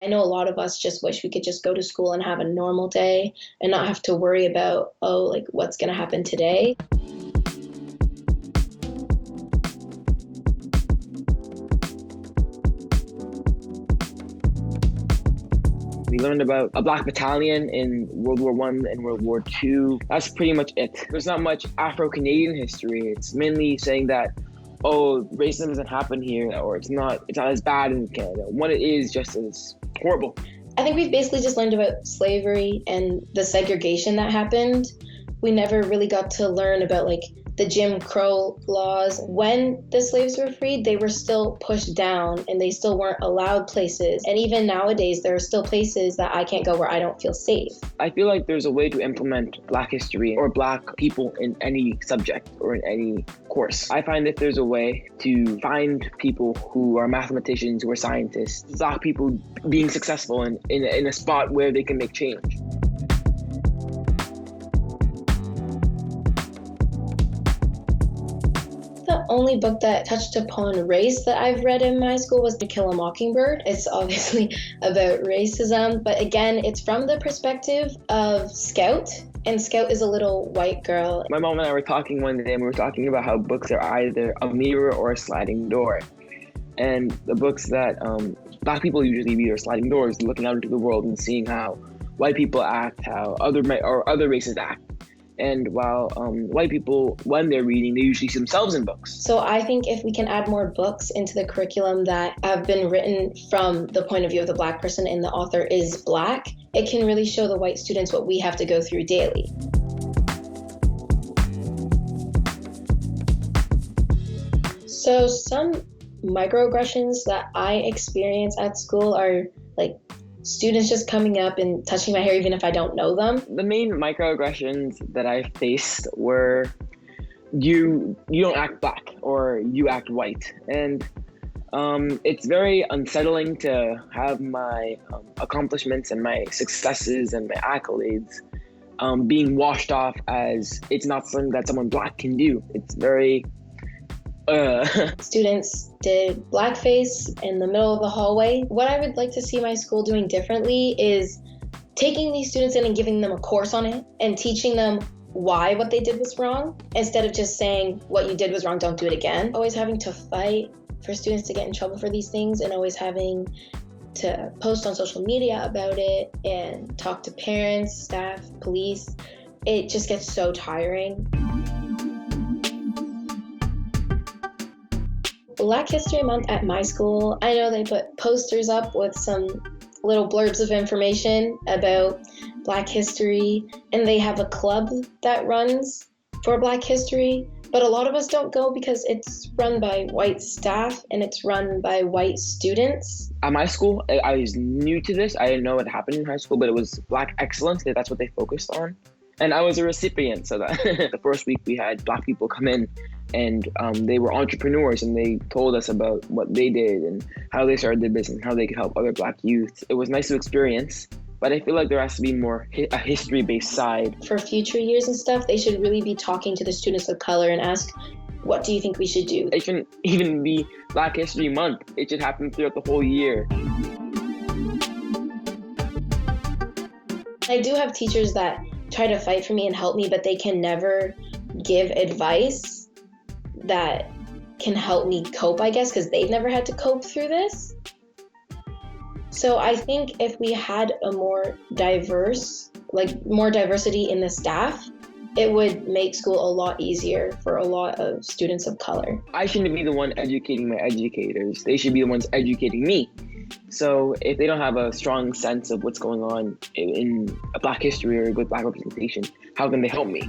I know a lot of us just wish we could just go to school and have a normal day and not have to worry about, oh, like what's going to happen today. We learned about a black battalion in World War I and World War II. That's pretty much it. There's not much Afro-Canadian history. It's mainly saying that, oh, racism doesn't happen here, or it's not as bad in Canada. What it is just as horrible. I think we've basically just learned about slavery and the segregation that happened. We never really got to learn about like the Jim Crow laws. When the slaves were freed, they were still pushed down and they still weren't allowed places. And even nowadays, there are still places that I can't go where I don't feel safe. I feel like there's a way to implement Black history or Black people in any subject or in any course. I find that there's a way to find people who are mathematicians, who are scientists, Black people being successful in a spot where they can make change. The only book that touched upon race that I've read in my school was To Kill a Mockingbird. It's obviously about racism, but again, it's from the perspective of Scout, and Scout is a little white girl. My mom and I were talking one day, and we were talking about how books are either a mirror or a sliding door. And the books that Black people usually read are sliding doors, looking out into the world and seeing how white people act, how other races act. And while white people, when they're reading, they usually see themselves in books. So I think if we can add more books into the curriculum that have been written from the point of view of the Black person and the author is Black, it can really show the white students what we have to go through daily. So some microaggressions that I experience at school are like students just coming up and touching my hair even if I don't know them. The main microaggressions that I faced were you don't act Black or you act white. And it's very unsettling to have my accomplishments and my successes and my accolades being washed off as it's not something that someone Black can do. It's very Students did blackface in the middle of the hallway. What I would like to see my school doing differently is taking these students in and giving them a course on it and teaching them why what they did was wrong, instead of just saying what you did was wrong, don't do it again. Always having to fight for students to get in trouble for these things and always having to post on social media about it and talk to parents, staff, police. It just gets so tiring. Black History Month at my school, I know they put posters up with some little blurbs of information about Black history, and they have a club that runs for Black history, but a lot of us don't go because it's run by white staff and it's run by white students. At my school, I was new to this. I didn't know what happened in high school, but it was Black excellence. That's what they focused on. And I was a recipient, so that the first week we had Black people come in and they were entrepreneurs and they told us about what they did and how they started their business and how they could help other Black youth. It was nice to experience, but I feel like there has to be more a history-based side. For future years and stuff, they should really be talking to the students of color and ask, what do you think we should do? It shouldn't even be Black History Month. It should happen throughout the whole year. I do have teachers that try to fight for me and help me, but they can never give advice that can help me cope, I guess, because they've never had to cope through this. So I think if we had a more diversity in the staff, it would make school a lot easier for a lot of students of color. I shouldn't be the one educating my educators. They should be the ones educating me. So if they don't have a strong sense of what's going on in a Black history or a good Black representation, how can they help me?